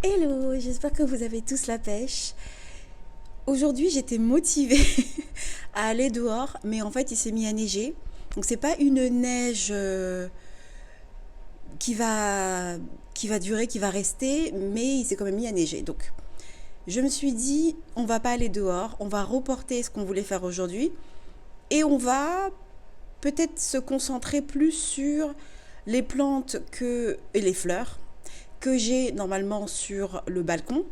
Hello, j'espère que vous avez tous la pêche. Aujourd'hui, j'étais motivée à aller dehors, mais en fait, il s'est mis à neiger. Donc, c'est pas une neige qui va, qui va durer, qui va rester, mais il s'est quand même mis à neiger. Donc, je me suis dit, on va pas aller dehors, on va reporter ce qu'on voulait faire aujourd'hui et on va peut-être se concentrer plus sur les plantes et les fleurs que j'ai normalement sur le balcon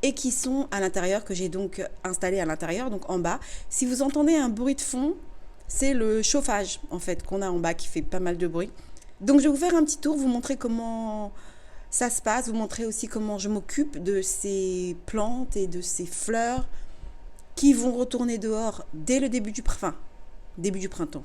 et qui sont à l'intérieur, que j'ai donc installé à l'intérieur, donc en bas. Si vous entendez un bruit de fond, c'est le chauffage en fait qu'on a en bas qui fait pas mal de bruit. Donc je vais vous faire un petit tour, vous montrer comment ça se passe, vous montrer aussi comment je m'occupe de ces plantes et de ces fleurs qui vont retourner dehors dès le début du printemps.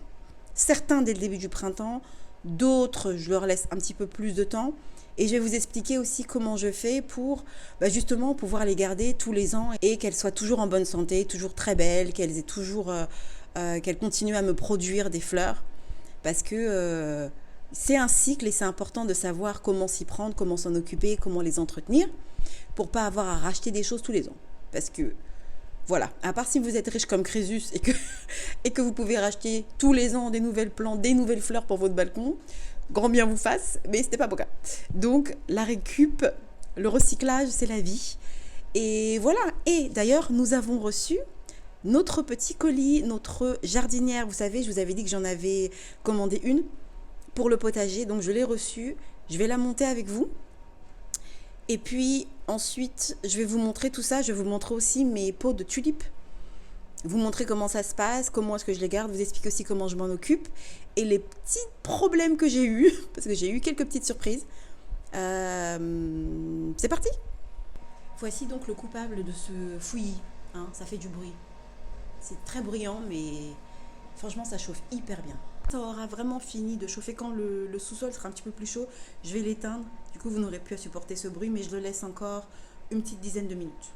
Certains dès le début du printemps, d'autres je leur laisse un petit peu plus de temps. Et je vais vous expliquer aussi comment je fais pour justement pouvoir les garder tous les ans et qu'elles soient toujours en bonne santé, toujours très belles, qu'elles continuent à me produire des fleurs. Parce que c'est un cycle et c'est important de savoir comment s'y prendre, comment s'en occuper, comment les entretenir pour pas avoir à racheter des choses tous les ans. Parce que voilà, à part si vous êtes riche comme Crésus et que vous pouvez racheter tous les ans des nouvelles plantes, des nouvelles fleurs pour votre balcon, grand bien vous fasse, mais ce n'est pas mon cas. Donc la récup, le recyclage, c'est la vie. Et voilà, et d'ailleurs, nous avons reçu notre petit colis, notre jardinière. Vous savez, je vous avais dit que j'en avais commandé une pour le potager, donc je l'ai reçue. Je vais la monter avec vous. Et puis ensuite, je vais vous montrer tout ça. Je vais vous montrer aussi mes pots de tulipes. Vous montrer comment ça se passe, comment est-ce que je les garde, vous expliquer aussi comment je m'en occupe et les petits problèmes que j'ai eus, parce que j'ai eu quelques petites surprises. C'est parti. Voici donc le coupable de ce fouillis. Hein, ça fait du bruit. C'est très bruyant, mais franchement, ça chauffe hyper bien. Ça aura vraiment fini de chauffer quand le sous-sol sera un petit peu plus chaud. Je vais l'éteindre. Du coup, vous n'aurez plus à supporter ce bruit, mais je le laisse encore une petite dizaine de minutes.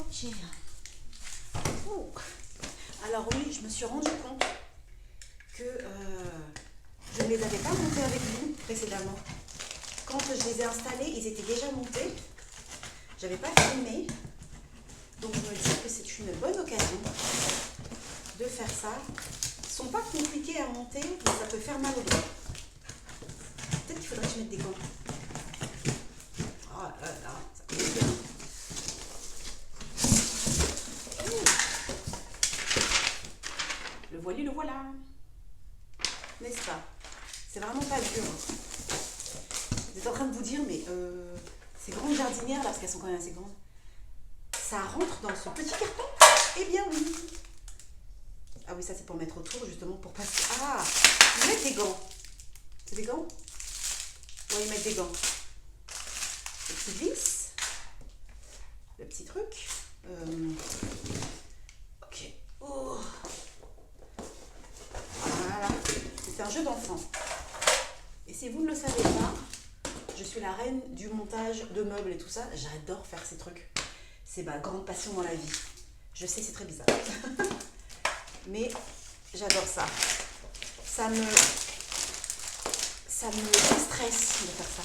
Ok. Oh. Alors oui, je me suis rendu compte que je ne les avais pas montés avec vous précédemment. Quand je les ai installés, ils étaient déjà montés. Je n'avais pas filmé. Donc je me dis que c'est une bonne occasion de faire ça. Ils ne sont pas compliqués à monter, mais ça peut faire mal aux doigts. Peut-être qu'il faudrait que je mette des gants. Oh là là, ça commence bien. Le voilà. N'est-ce pas? C'est vraiment pas dur. Vous êtes en train de vous dire, mais ces grandes jardinières là, parce qu'elles sont quand même assez grandes, ça rentre dans ce petit carton? Eh bien oui. Ah oui, ça c'est pour mettre autour, justement, pour passer. Ah, ils mettent des gants. C'est des gants? Oui, ils mettent des gants. Le petit vis. Le petit truc. Ok. Oh. Voilà, c'est un jeu d'enfant. Et si vous ne le savez pas, je suis la reine du montage de meubles et tout ça. J'adore faire ces trucs. C'est ma grande passion dans la vie. Je sais, c'est très bizarre. Mais j'adore ça. Ça me stresse de faire ça.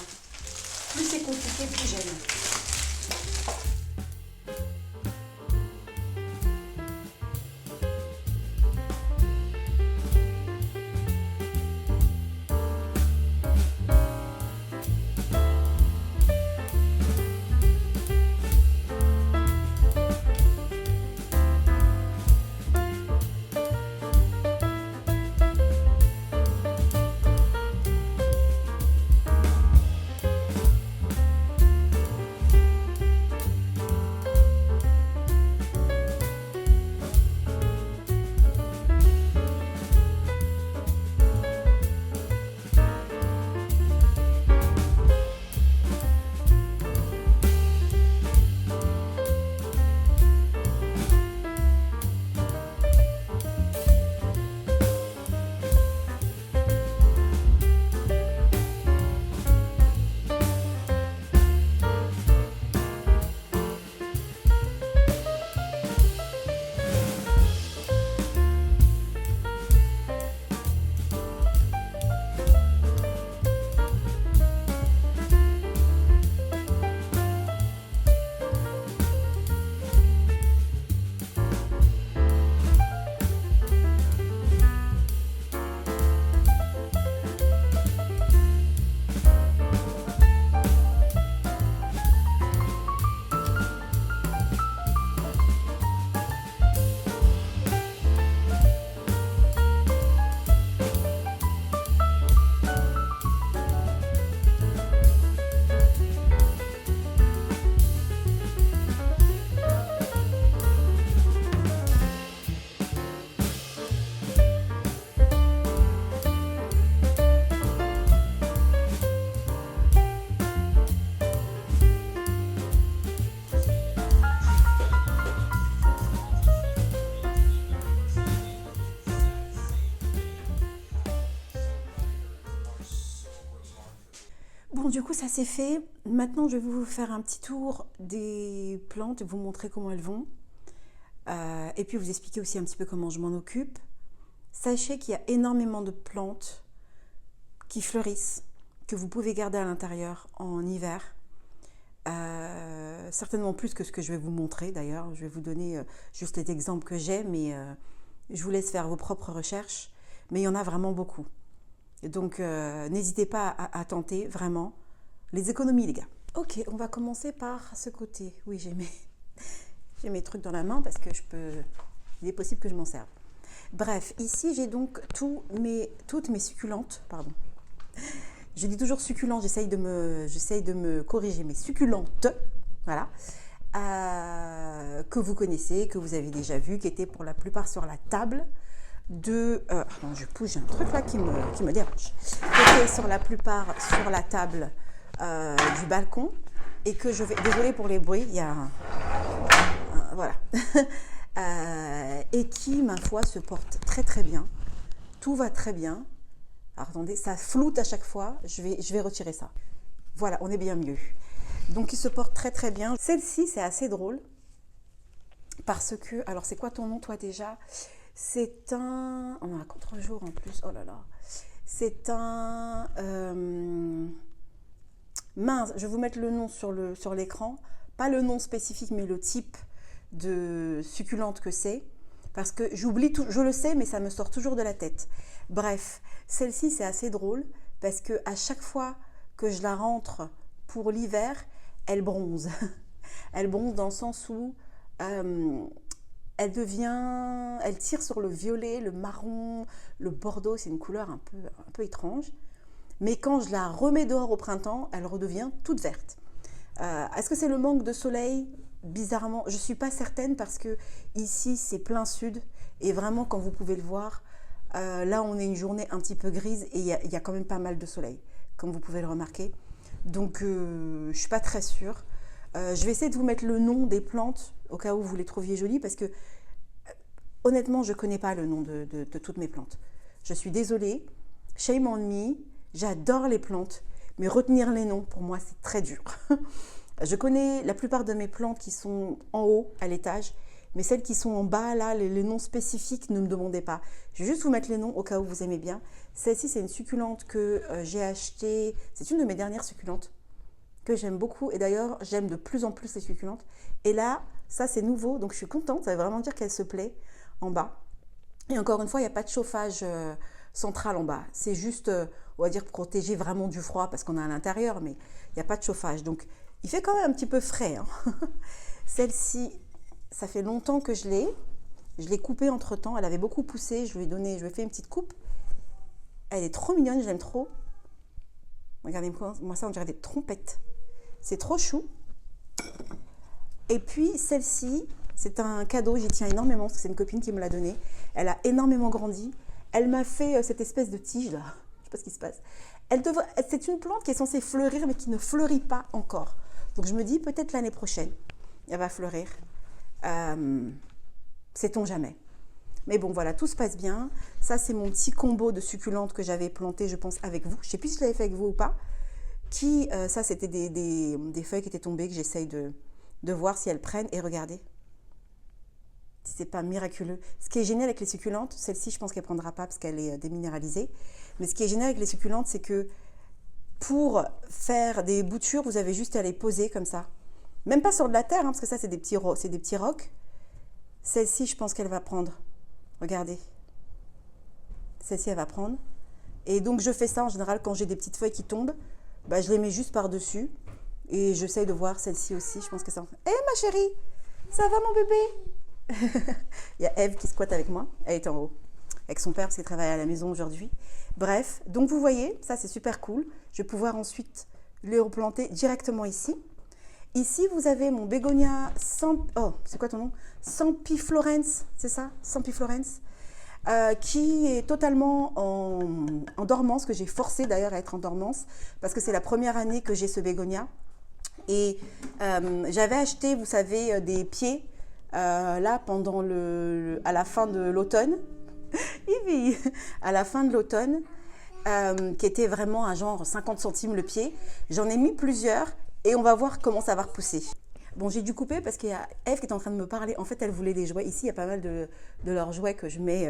Plus c'est compliqué, plus j'aime. Bon, du coup, ça c'est fait. Maintenant, je vais vous faire un petit tour des plantes, vous montrer comment elles vont. Et puis vous expliquer aussi un petit peu comment je m'en occupe. Sachez qu'il y a énormément de plantes qui fleurissent, que vous pouvez garder à l'intérieur en hiver. Certainement plus que ce que je vais vous montrer d'ailleurs. Je vais vous donner juste les exemples que j'ai, mais je vous laisse faire vos propres recherches. Mais il y en a vraiment beaucoup. Donc n'hésitez pas à tenter vraiment les économies, les gars. Ok, on va commencer par ce côté. Oui, j'ai mes trucs dans la main parce que il est possible que je m'en serve. Bref, ici j'ai donc toutes mes succulentes, pardon. Je dis toujours succulentes, j'essaye de me corriger, mes succulentes, voilà, que vous connaissez, que vous avez déjà vu, qui étaient pour la plupart sur la table pardon, je pousse, j'ai un truc là qui me dérange. Qui était sur la plupart sur la table du balcon et que je vais... Désolée pour les bruits, il y a voilà. Et qui, ma foi, se porte très très bien. Tout va très bien. Alors attendez, ça floute à chaque fois. Je vais retirer ça. Voilà, on est bien mieux. Donc il se porte très très bien. Celle-ci, c'est assez drôle. Parce que... Alors c'est quoi ton nom toi déjà? C'est un... On a un contre-jour en plus. Oh là là. C'est un... Mince, je vais vous mettre le nom sur l'écran. Pas le nom spécifique, mais le type de succulente que c'est. Parce que j'oublie tout, je le sais, mais ça me sort toujours de la tête. Bref, celle-ci, c'est assez drôle. Parce que à chaque fois que je la rentre pour l'hiver, elle bronze. Elle bronze dans le sens où elle tire sur le violet, le marron, le bordeaux. C'est une couleur un peu étrange. Mais quand je la remets dehors au printemps, elle redevient toute verte. Est-ce que c'est le manque de soleil? Bizarrement, je ne suis pas certaine parce que ici, c'est plein sud. Et vraiment, comme vous pouvez le voir, là, on est une journée un petit peu grise et il y a quand même pas mal de soleil, comme vous pouvez le remarquer. Donc, je ne suis pas très sûre. Je vais essayer de vous mettre le nom des plantes au cas où vous les trouviez jolies parce que honnêtement, je ne connais pas le nom de toutes mes plantes. Je suis désolée, shame on me, j'adore les plantes, mais retenir les noms, pour moi, c'est très dur. Je connais la plupart de mes plantes qui sont en haut, à l'étage, mais celles qui sont en bas, là, les noms spécifiques, ne me demandez pas. Je vais juste vous mettre les noms au cas où vous aimez bien. Celle-ci, c'est une succulente que j'ai achetée, c'est une de mes dernières succulentes que j'aime beaucoup. Et d'ailleurs, j'aime de plus en plus les succulentes. Et là, ça, c'est nouveau, donc je suis contente. Ça veut vraiment dire qu'elle se plaît en bas. Et encore une fois, il n'y a pas de chauffage central en bas. C'est juste, on va dire, protégé vraiment du froid parce qu'on est à l'intérieur, mais il n'y a pas de chauffage. Donc, il fait quand même un petit peu frais. Hein. Celle-ci, ça fait longtemps que je l'ai. Je l'ai coupée entre-temps. Elle avait beaucoup poussé. Je lui ai fait une petite coupe. Elle est trop mignonne, je l'aime trop. Regardez-moi ça, on dirait des trompettes. C'est trop chou. Et puis, celle-ci, c'est un cadeau. J'y tiens énormément parce que c'est une copine qui me l'a donné. Elle a énormément grandi. Elle m'a fait cette espèce de tige là. Je ne sais pas ce qui se passe. C'est une plante qui est censée fleurir mais qui ne fleurit pas encore. Donc je me dis peut-être l'année prochaine, elle va fleurir. Sait-on jamais. Mais bon voilà, tout se passe bien. Ça c'est mon petit combo de succulentes que j'avais planté, je pense, avec vous. Je ne sais plus si je l'avais fait avec vous ou pas. Ça c'était des feuilles qui étaient tombées que j'essaye de voir si elles prennent. Et regardez. Si c'est pas miraculeux. Ce qui est génial avec les succulentes, celle-ci, je pense qu'elle ne prendra pas parce qu'elle est déminéralisée. Mais ce qui est génial avec les succulentes, c'est que pour faire des boutures, vous avez juste à les poser comme ça. Même pas sur de la terre, hein, parce que ça, c'est des petits rocs. Celle-ci, je pense qu'elle va prendre. Regardez. Celle-ci, elle va prendre. Et donc, je fais ça en général quand j'ai des petites feuilles qui tombent. Bah, je les mets juste par-dessus. Et j'essaye de voir celle-ci aussi. Je pense que ça... Eh, ma chérie, ça va mon bébé? Il y a Eve qui squatte avec moi. Elle est en haut. Avec son père parce qu'il travaille à la maison aujourd'hui. Bref, donc vous voyez, ça c'est super cool. Je vais pouvoir ensuite les replanter directement ici. Ici, vous avez mon bégonia c'est quoi ton nom? Sampiflorens, c'est ça? Sampiflorens, qui est totalement en dormance, que j'ai forcé d'ailleurs à être en dormance, parce que c'est la première année que j'ai ce bégonia. Et j'avais acheté, vous savez, des pieds, là, à la fin de l'automne. À la fin de l'automne. qui était vraiment à genre 50 centimes le pied. J'en ai mis plusieurs et on va voir comment ça va repousser. Bon, j'ai dû couper parce qu'il y a Eve qui est en train de me parler. En fait, elle voulait des jouets. Ici, il y a pas mal de leurs jouets que je mets,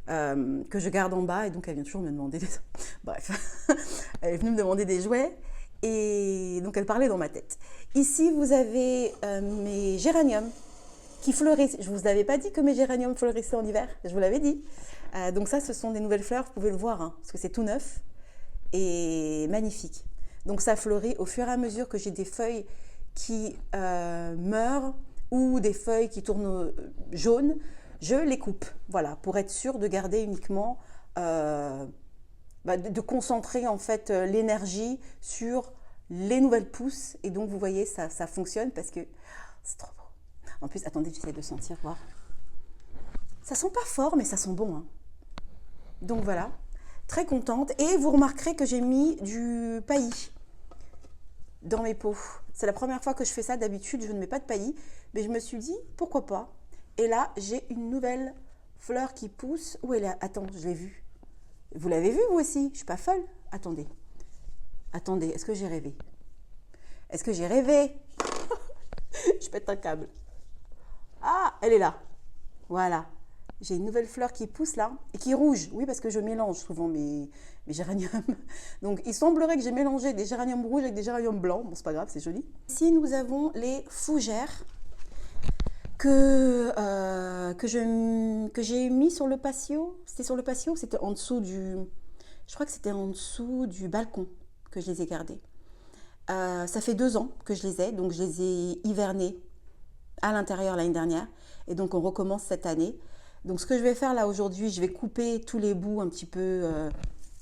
que je garde en bas. Et donc, elle vient toujours me demander des... Bref, elle est venue me demander des jouets. Et donc, elle parlait dans ma tête. Ici, vous avez mes géraniums qui fleurissent. Je ne vous avais pas dit que mes géraniums fleurissaient en hiver. Je vous l'avais dit. Donc ça, ce sont des nouvelles fleurs. Vous pouvez le voir, hein, parce que c'est tout neuf et magnifique. Donc ça fleurit au fur et à mesure que j'ai des feuilles qui meurent ou des feuilles qui tournent jaunes, je les coupe, voilà, pour être sûre de garder uniquement, de concentrer en fait l'énergie sur les nouvelles pousses. Et donc vous voyez, ça fonctionne parce que c'est trop beau. En plus, attendez, j'essaie de sentir, voir. Ça sent pas fort, mais ça sent bon, hein. Donc voilà, très contente. Et vous remarquerez que j'ai mis du paillis dans mes pots. C'est la première fois que je fais ça. D'habitude, je ne mets pas de paillis. Mais je me suis dit, pourquoi pas. Et là, j'ai une nouvelle fleur qui pousse. Où elle est? Attends, je l'ai vue. Vous l'avez vue, vous aussi? Je ne suis pas folle. Attendez. Attendez, est-ce que j'ai rêvé? Est-ce que j'ai rêvé? Je pète un câble. Ah, elle est là. Voilà. J'ai une nouvelle fleur qui pousse là et qui est rouge. Oui, parce que je mélange souvent mes géraniums. Donc, il semblerait que j'ai mélangé des géraniums rouges avec des géraniums blancs. Bon, c'est pas grave, c'est joli. Ici, nous avons les fougères que j'ai mis sur le patio. C'était sur le patio, c'était en dessous du... Je crois que c'était en dessous du balcon que je les ai gardées. Ça fait 2 ans que je les ai, donc je les ai hivernés à l'intérieur l'année dernière. Et donc, on recommence cette année. Donc, ce que je vais faire là aujourd'hui, je vais couper tous les bouts un petit peu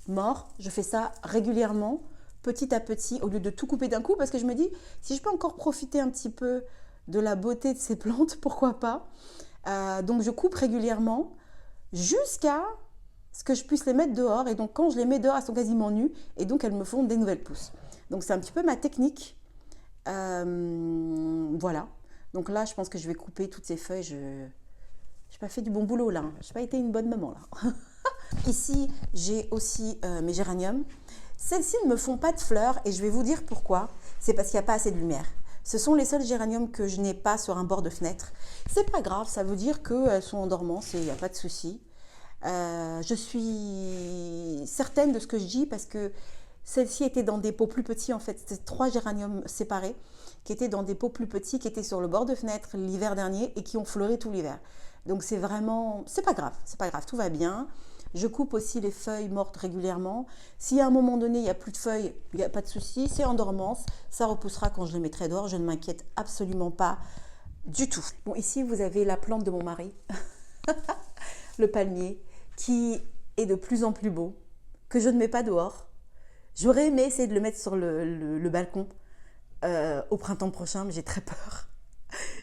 morts. Je fais ça régulièrement, petit à petit, au lieu de tout couper d'un coup, parce que je me dis, si je peux encore profiter un petit peu de la beauté de ces plantes, pourquoi pas. Donc, je coupe régulièrement jusqu'à ce que je puisse les mettre dehors. Et donc, quand je les mets dehors, elles sont quasiment nues. Et donc, elles me font des nouvelles pousses. Donc, c'est un petit peu ma technique. Voilà. Donc là, je pense que je vais couper toutes ces feuilles. Je n'ai pas fait du bon boulot là. Je n'ai pas été une bonne maman là. Ici, j'ai aussi mes géraniums. Celles-ci ne me font pas de fleurs et je vais vous dire pourquoi. C'est parce qu'il n'y a pas assez de lumière. Ce sont les seuls géraniums que je n'ai pas sur un bord de fenêtre. C'est pas grave, ça veut dire qu'elles sont en dormance et il n'y a pas de souci. Je suis certaine de ce que je dis parce que celle-ci était dans des pots plus petits en fait. C'est 3 géraniums séparés qui étaient dans des pots plus petits, qui étaient sur le bord de fenêtre l'hiver dernier et qui ont fleuri tout l'hiver. Donc c'est vraiment, c'est pas grave, tout va bien. Je coupe aussi les feuilles mortes régulièrement. Si à un moment donné il n'y a plus de feuilles, il n'y a pas de souci, c'est en dormance. Ça repoussera quand je les mettrai dehors, je ne m'inquiète absolument pas du tout. Bon, ici vous avez la plante de mon mari, le palmier, qui est de plus en plus beau, que je ne mets pas dehors. J'aurais aimé essayer de le mettre sur le balcon au printemps prochain, mais j'ai très peur.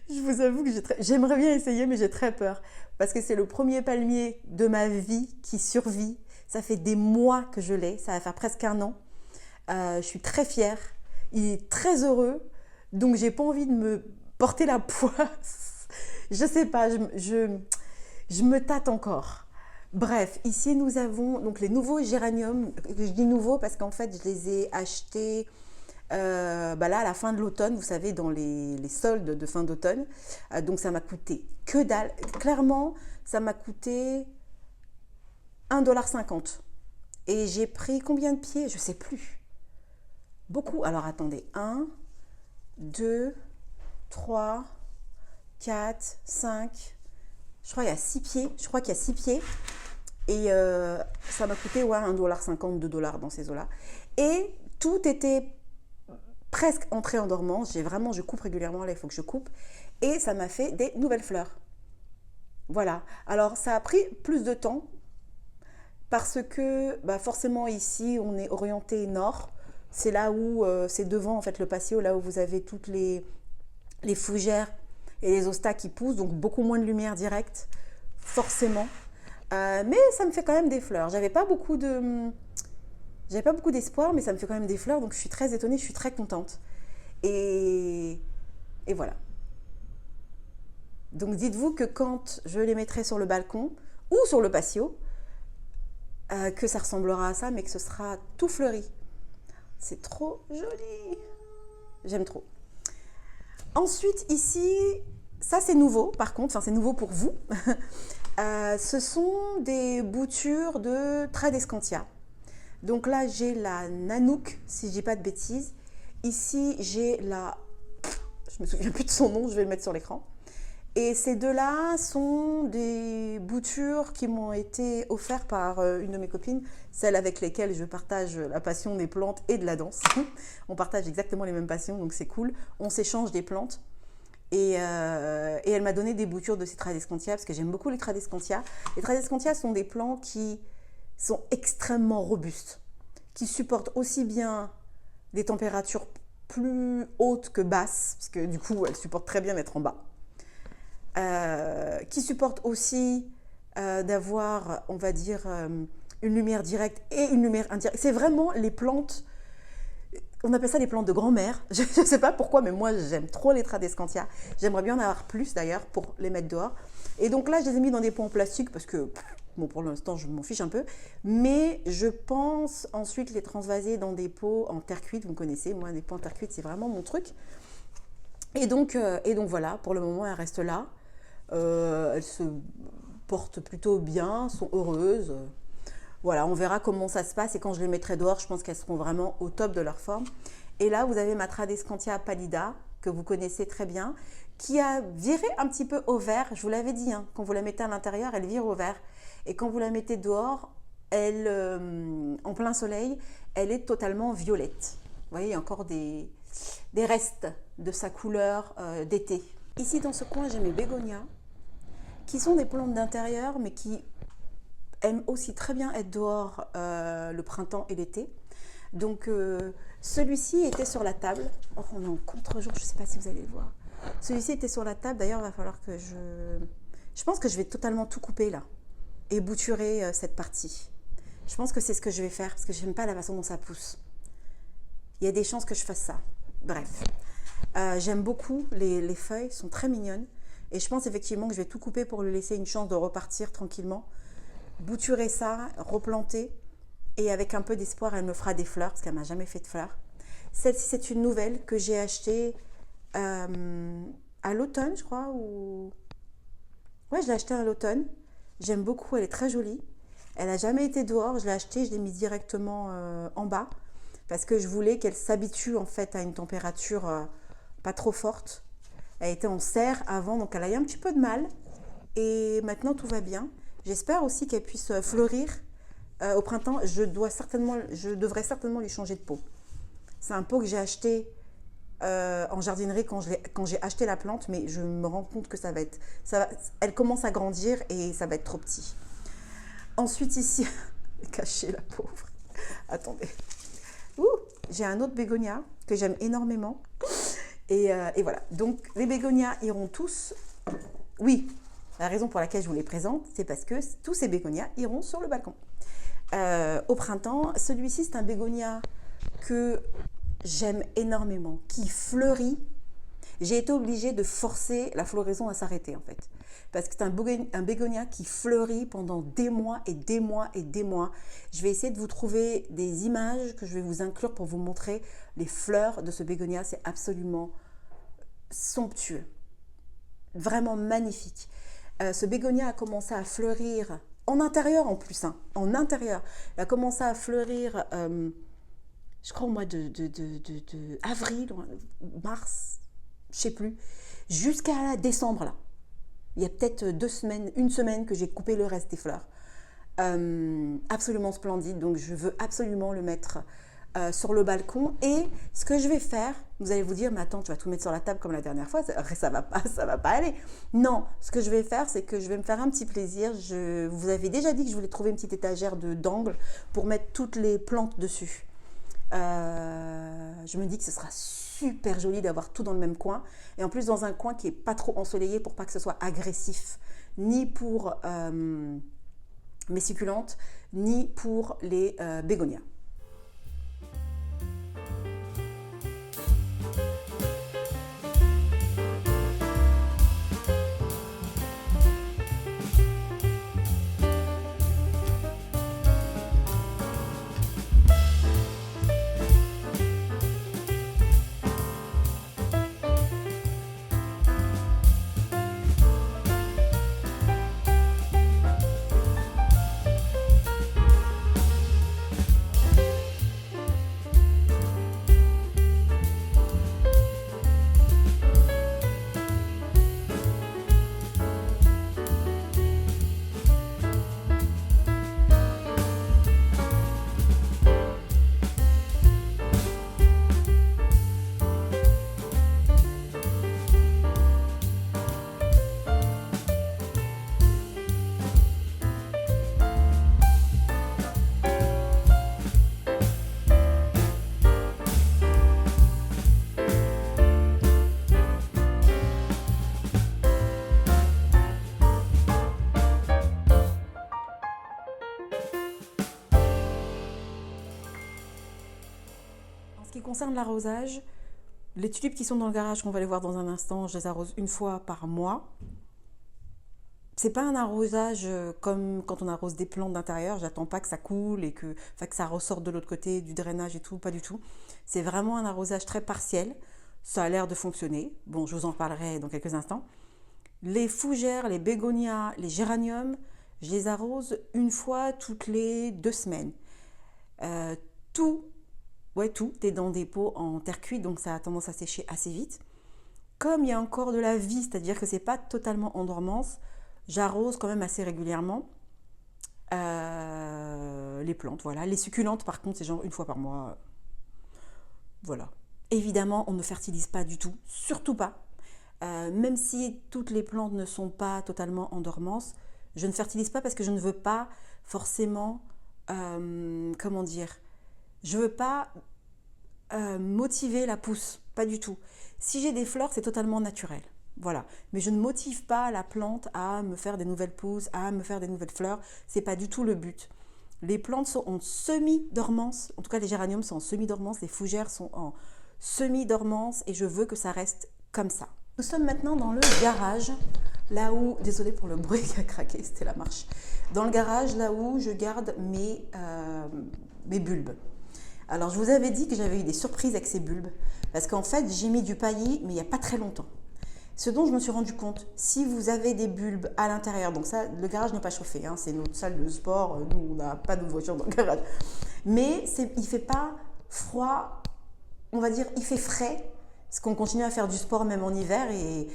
Je vous avoue que j'aimerais bien essayer, mais j'ai très peur. Parce que c'est le premier palmier de ma vie qui survit. Ça fait des mois que je l'ai, ça va faire presque 1 an. Je suis très fière, il est très heureux, donc j'ai pas envie de me porter la poisse. Je sais pas, je me tâte encore. Bref, ici nous avons donc les nouveaux géraniums. Je dis nouveaux parce qu'en fait je les ai achetés là à la fin de l'automne, vous savez, dans les soldes de fin d'automne. Donc ça m'a coûté que dalle. Clairement, ça m'a coûté 1,50 $. Et j'ai pris combien de pieds? Je sais plus. Beaucoup. Alors attendez, 1, 2, 3, 4, 5. Je crois qu'il y a 6 pieds. Je crois qu'il y a 6 pieds. Et ça m'a coûté 1,50 $, 2 $ dans ces eaux-là. Et tout était presque entré en dormance. Je coupe régulièrement. Là, il faut que je coupe. Et ça m'a fait des nouvelles fleurs. Voilà. Alors, ça a pris plus de temps parce que forcément ici, on est orienté nord. C'est là où, c'est devant en fait le patio, là où vous avez toutes les fougères et les hostas qui poussent. Donc, beaucoup moins de lumière directe, forcément. Mais ça me fait quand même des fleurs. J'avais pas beaucoup d'espoir, mais ça me fait quand même des fleurs. Donc, je suis très étonnée, je suis très contente. Et voilà. Donc, dites-vous que quand je les mettrai sur le balcon ou sur le patio, que ça ressemblera à ça, mais que ce sera tout fleuri. C'est trop joli. J'aime trop. Ensuite, ici, ça c'est nouveau, par contre, enfin c'est nouveau pour vous. Ce sont des boutures de Tradescantia. Donc là, j'ai la Nanook, si je dis pas de bêtises. Ici, j'ai la... Je me souviens plus de son nom, je vais le mettre sur l'écran. Et ces deux-là sont des boutures qui m'ont été offertes par une de mes copines, celle avec lesquelles je partage la passion des plantes et de la danse. On partage exactement les mêmes passions, donc c'est cool. On s'échange des plantes. Et elle m'a donné des boutures de ces Tradescantia, parce que j'aime beaucoup les Tradescantia. Les Tradescantia sont des plants qui sont extrêmement robustes, qui supportent aussi bien des températures plus hautes que basses, parce que du coup, elles supportent très bien d'être en bas. Qui supportent aussi d'avoir, on va dire, une lumière directe et une lumière indirecte. C'est vraiment les plantes, on appelle ça les plantes de grand-mère. Je ne sais pas pourquoi, mais moi j'aime trop les Tradescantia. J'aimerais bien en avoir plus d'ailleurs pour les mettre dehors. Et donc là, je les ai mis dans des pots en plastique parce que, bon, pour l'instant, je m'en fiche un peu. Mais je pense ensuite les transvaser dans des pots en terre cuite. Vous me connaissez, moi, des pots en terre cuite, c'est vraiment mon truc. Et donc voilà, pour le moment, elles restent là. Elles se portent plutôt bien, sont heureuses. Voilà, on verra comment ça se passe et quand je les mettrai dehors, je pense qu'elles seront vraiment au top de leur forme. Et là, vous avez ma Tradescantia pallida, que vous connaissez très bien, qui a viré un petit peu au vert. Je vous l'avais dit, hein, quand vous la mettez à l'intérieur, elle vire au vert. Et quand vous la mettez dehors, elle, en plein soleil, elle est totalement violette. Vous voyez, il y a encore des restes de sa couleur d'été. Ici, dans ce coin, j'ai mes bégonias, qui sont des plantes d'intérieur, mais qui aiment aussi très bien être dehors le printemps et l'été. Donc, celui-ci était sur la table. Oh, on est en contre-jour, je ne sais pas si vous allez le voir. Celui-ci était sur la table. D'ailleurs, il va falloir que je pense que je vais totalement tout couper là et bouturer cette partie. Je pense que c'est ce que je vais faire parce que je n'aime pas la façon dont ça pousse. Il y a des chances que je fasse ça. Bref. J'aime beaucoup les feuilles, sont très mignonnes. Et je pense effectivement que je vais tout couper pour lui laisser une chance de repartir tranquillement. Bouturer ça, replanter. Et avec un peu d'espoir, elle me fera des fleurs, parce qu'elle ne m'a jamais fait de fleurs. Celle-ci, c'est une nouvelle que j'ai achetée à l'automne, je crois. Ouais, je l'ai achetée à l'automne. J'aime beaucoup, elle est très jolie. Elle n'a jamais été dehors, je l'ai achetée, je l'ai mise directement en bas. Parce que je voulais qu'elle s'habitue en fait à une température pas trop forte. Elle était en serre avant, donc elle a eu un petit peu de mal. Et maintenant, tout va bien. J'espère aussi qu'elle puisse fleurir au printemps. Je devrais certainement lui changer de pot. C'est un pot que j'ai acheté en jardinerie quand j'ai acheté la plante, mais je me rends compte que elle commence à grandir et ça va être trop petit. Ensuite ici, caché la pauvre. Attendez. J'ai un autre bégonia que j'aime énormément. Et voilà. Donc les bégonias iront tous. Oui, la raison pour laquelle je vous les présente, c'est parce que tous ces bégonias iront sur le balcon. Au printemps, celui-ci, c'est un bégonia que j'aime énormément, qui fleurit. J'ai été obligée de forcer la floraison à s'arrêter en fait. Parce que c'est un bégonia qui fleurit pendant des mois et des mois et des mois. Je vais essayer de vous trouver des images que je vais vous inclure pour vous montrer les fleurs de ce bégonia. C'est absolument somptueux, vraiment magnifique. Ce bégonia a commencé à fleurir en intérieur en plus, hein, en intérieur. Il a commencé à fleurir, je crois au mois de avril, mars, je ne sais plus, jusqu'à décembre là. Il y a peut-être 2 semaines, 1 semaine que j'ai coupé le reste des fleurs. Absolument splendide, donc je veux absolument le mettre sur le balcon. Et ce que je vais faire, vous allez vous dire, mais attends, tu vas tout mettre sur la table comme la dernière fois, ça va pas aller. Non, ce que je vais faire, c'est que je vais me faire un petit plaisir. Vous avez déjà dit que je voulais trouver une petite étagère d'angle pour mettre toutes les plantes dessus. Je me dis que ce sera super joli d'avoir tout dans le même coin et en plus dans un coin qui est pas trop ensoleillé pour pas que ce soit agressif ni pour mes succulentes ni pour les bégonias. ce qui concerne l'arrosage, les tulipes qui sont dans le garage, qu'on va les voir dans un instant, je les arrose une fois par mois. C'est pas un arrosage comme quand on arrose des plantes d'intérieur, j'attends pas que ça coule et que ça ressorte de l'autre côté du drainage et tout, pas du tout. C'est vraiment un arrosage très partiel, ça a l'air de fonctionner. Bon, je vous en reparlerai dans quelques instants. Les fougères, les bégonias, les géraniums, je les arrose une fois toutes les 2 semaines. Euh, tout, tout est dans des pots en terre cuite, donc ça a tendance à sécher assez vite. Comme il y a encore de la vie, c'est-à-dire que c'est pas totalement en dormance, j'arrose quand même assez régulièrement les plantes. Voilà. Les succulentes, par contre, c'est genre une fois par mois. Voilà. Évidemment, on ne fertilise pas du tout, surtout pas. Même si toutes les plantes ne sont pas totalement en dormance, je ne fertilise pas parce que je ne veux pas forcément, comment dire, je veux pas motiver la pousse, pas du tout. Si j'ai des fleurs, c'est totalement naturel. Voilà, mais je ne motive pas la plante à me faire des nouvelles pousses, à me faire des nouvelles fleurs, c'est pas du tout le but. Les plantes sont en semi-dormance, en tout cas les géraniums sont en semi-dormance, les fougères sont en semi-dormance et je veux que ça reste comme ça. Nous sommes maintenant dans le garage, là où, désolé pour le bruit qui a craqué, c'était la marche, dans le garage là où je garde mes bulbes. Alors je vous avais dit que j'avais eu des surprises avec ces bulbes, parce qu'en fait j'ai mis du paillis, mais il n'y a pas très longtemps. Ce dont je me suis rendu compte, si vous avez des bulbes à l'intérieur, donc ça, le garage n'est pas chauffé, hein, c'est notre salle de sport, nous on n'a pas de voiture dans le garage, mais il ne fait pas froid, on va dire, il fait frais, parce qu'on continue à faire du sport même en hiver, et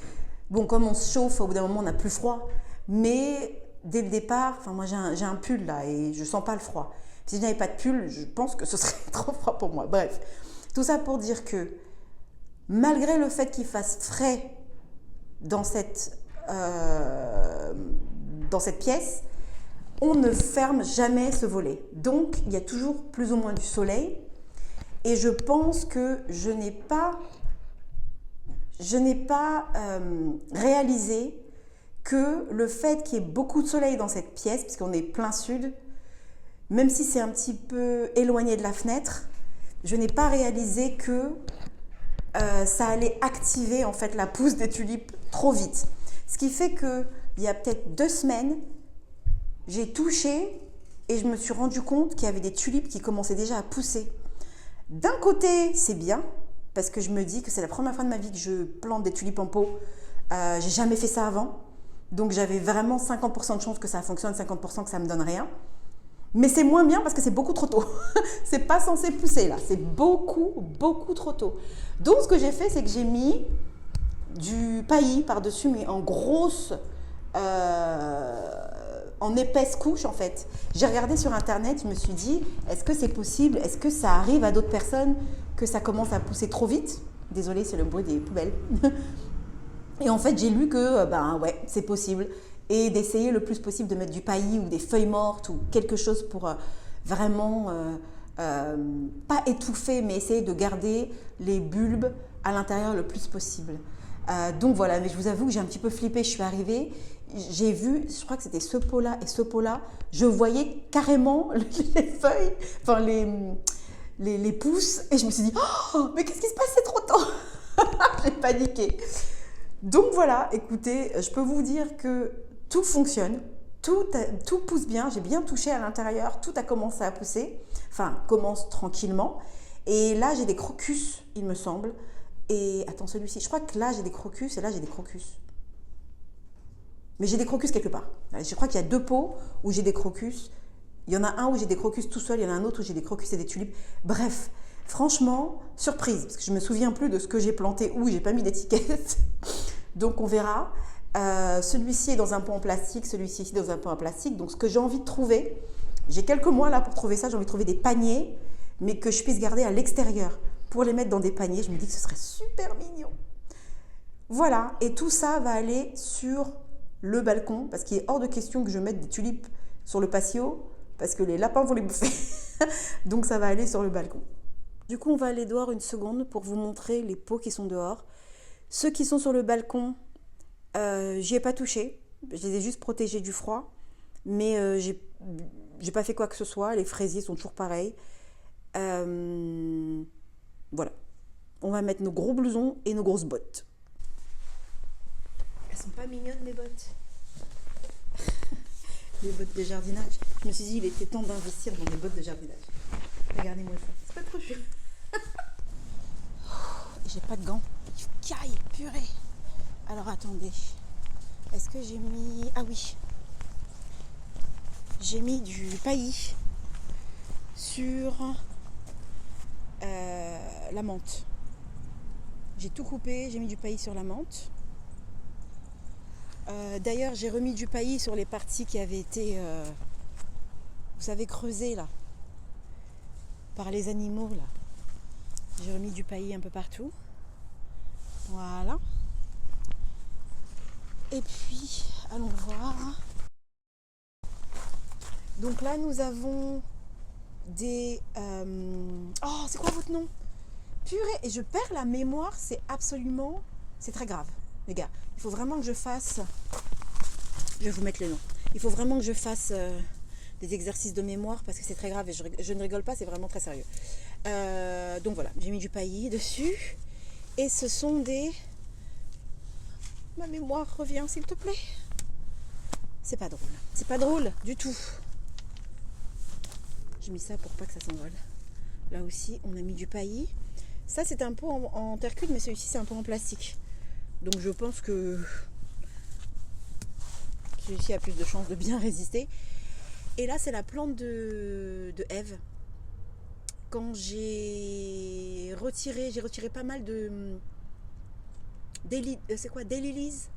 bon, comme on se chauffe, au bout d'un moment on n'a plus froid, mais dès le départ, enfin moi j'ai un pull là, et je ne sens pas le froid. Si je n'avais pas de pull, je pense que ce serait trop froid pour moi. Bref, tout ça pour dire que malgré le fait qu'il fasse frais dans cette pièce, on ne ferme jamais ce volet. Donc, il y a toujours plus ou moins du soleil. Et je pense que je n'ai pas réalisé que le fait qu'il y ait beaucoup de soleil dans cette pièce, puisqu'on est plein sud, même si c'est un petit peu éloigné de la fenêtre, je n'ai pas réalisé que ça allait activer en fait la pousse des tulipes trop vite. Ce qui fait qu'il y a peut-être 2 semaines, j'ai touché et je me suis rendu compte qu'il y avait des tulipes qui commençaient déjà à pousser. D'un côté, c'est bien, parce que je me dis que c'est la première fois de ma vie que je plante des tulipes en pot. J'ai jamais fait ça avant. Donc j'avais vraiment 50% de chance que ça fonctionne, 50% que ça me donne rien. Mais c'est moins bien parce que c'est beaucoup trop tôt. C'est pas censé pousser là, c'est beaucoup, beaucoup trop tôt. Donc ce que j'ai fait, c'est que j'ai mis du paillis par-dessus, mais en grosse, en épaisse couche en fait. J'ai regardé sur internet, je me suis dit, est-ce que c'est possible, est-ce que ça arrive à d'autres personnes que ça commence à pousser trop vite? Désolée, c'est le bruit des poubelles. Et en fait, j'ai lu que, ouais, c'est possible. Et d'essayer le plus possible de mettre du paillis ou des feuilles mortes ou quelque chose pour vraiment, pas étouffer, mais essayer de garder les bulbes à l'intérieur le plus possible. Donc voilà, mais je vous avoue que j'ai un petit peu flippé, je suis arrivée, j'ai vu, je crois que c'était ce pot-là et ce pot-là, je voyais carrément les feuilles, enfin les pousses, et je me suis dit, oh, mais qu'est-ce qui se passe, c'est trop tôt. J'ai paniqué. Donc voilà, écoutez, je peux vous dire que tout fonctionne, tout pousse bien, j'ai bien touché à l'intérieur, tout a commencé à pousser, enfin commence tranquillement. Et là j'ai des crocus, il me semble. Et attends, celui-ci, je crois que là j'ai des crocus et là j'ai des crocus. Mais j'ai des crocus quelque part. Je crois qu'il y a 2 pots où j'ai des crocus. Il y en a un où j'ai des crocus tout seul, il y en a un autre où j'ai des crocus et des tulipes. Bref, franchement, surprise, parce que je ne me souviens plus de ce que j'ai planté où, j'ai pas mis d'étiquette. Donc on verra. Celui-ci est dans un pot en plastique, celui-ci est dans un pot en plastique. Donc ce que j'ai envie de trouver, j'ai quelques mois là pour trouver ça, j'ai envie de trouver des paniers, mais que je puisse garder à l'extérieur pour les mettre dans des paniers. Je me dis que ce serait super mignon. Voilà, et tout ça va aller sur le balcon, parce qu'il est hors de question que je mette des tulipes sur le patio, parce que les lapins vont les bouffer. Donc ça va aller sur le balcon. Du coup, on va aller dehors une seconde pour vous montrer les pots qui sont dehors. Ceux qui sont sur le balcon, j'y ai pas touché, je les ai juste protégés du froid, mais j'ai pas fait quoi que ce soit, les fraisiers sont toujours pareils. on va mettre nos gros blousons et nos grosses bottes. Elles sont pas mignonnes mes bottes. Les bottes de jardinage. Je me suis dit il était temps d'investir dans des bottes de jardinage. Regardez-moi ça. C'est pas trop chaud. J'ai pas de gants. Caille, purée. Alors attendez. Est-ce que j'ai mis... Ah oui. J'ai mis du paillis sur la menthe. J'ai tout coupé, j'ai mis du paillis sur la menthe. D'ailleurs, j'ai remis du paillis sur les parties qui avaient été, vous savez, creusées là, par les animaux là. J'ai remis du paillis un peu partout. Voilà. Et puis, allons voir. Donc là, nous avons des... Oh, c'est quoi votre nom? Purée, et je perds la mémoire, c'est absolument... C'est très grave, les gars. Il faut vraiment que je fasse... Je vais vous mettre les noms. Il faut vraiment que je fasse des exercices de mémoire parce que c'est très grave et je ne rigole pas, c'est vraiment très sérieux. Donc voilà, j'ai mis du paillis dessus. Et ce sont des... Ma mémoire revient, s'il te plaît. C'est pas drôle. C'est pas drôle du tout. J'ai mis ça pour pas que ça s'envole. Là aussi, on a mis du paillis. Ça, c'est un pot en terre cuite, mais celui-ci, c'est un pot en plastique. Donc, je pense que celui-ci a plus de chances de bien résister. Et là, c'est la plante de Ève. Quand j'ai retiré pas mal de... C'est quoi? Daylilies.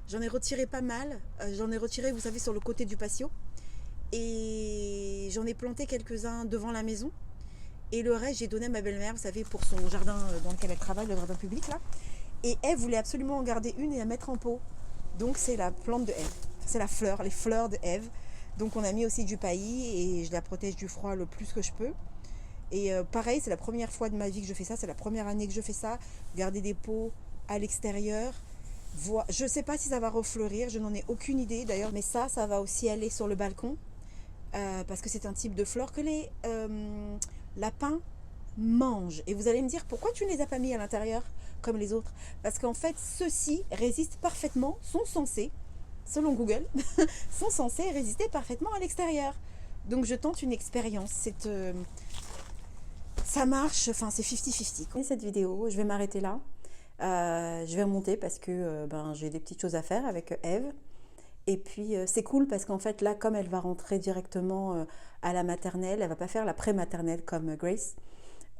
J'en ai retiré pas mal. J'en ai retiré, vous savez, sur le côté du patio. Et j'en ai planté quelques-uns devant la maison. Et le reste, j'ai donné à ma belle-mère, vous savez, pour son jardin dans lequel elle travaille, le jardin public, là. Et elle voulait absolument en garder une et la mettre en pot. Donc, c'est la plante de Ève. C'est la fleur, les fleurs de Ève. Donc, on a mis aussi du paillis et je la protège du froid le plus que je peux. Et pareil, c'est la première fois de ma vie que je fais ça. C'est la première année que je fais ça. Garder des pots à l'extérieur. Je ne sais pas si ça va refleurir, je n'en ai aucune idée d'ailleurs. Mais ça va aussi aller sur le balcon. Parce que c'est un type de fleur que les lapins mangent. Et vous allez me dire, pourquoi tu ne les as pas mis à l'intérieur comme les autres? Parce qu'en fait, ceux-ci résistent parfaitement, sont censés, selon Google, sont censés résister parfaitement à l'extérieur. Donc je tente une expérience. Ça marche, enfin c'est 50-50. Cette vidéo, je vais m'arrêter là. Je vais remonter parce que j'ai des petites choses à faire avec Ève. Et puis c'est cool parce qu'en fait là, comme elle va rentrer directement à la maternelle, elle va pas faire la pré-maternelle comme Grace.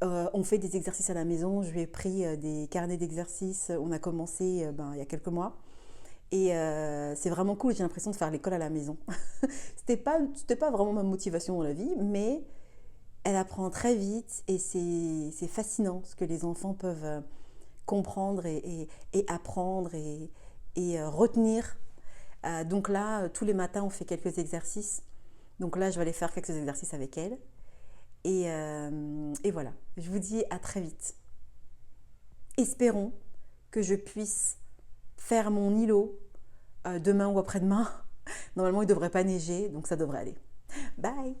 On fait des exercices à la maison. Je lui ai pris des carnets d'exercices. On a commencé il y a quelques mois. Et c'est vraiment cool. J'ai l'impression de faire l'école à la maison. C'était pas vraiment ma motivation dans la vie, mais elle apprend très vite et c'est fascinant ce que les enfants peuvent comprendre et apprendre et retenir. Donc là, tous les matins, on fait quelques exercices. Donc là, je vais aller faire quelques exercices avec elle. Et voilà, je vous dis à très vite. Espérons que je puisse faire mon îlot demain ou après-demain. Normalement, il ne devrait pas neiger, donc ça devrait aller. Bye!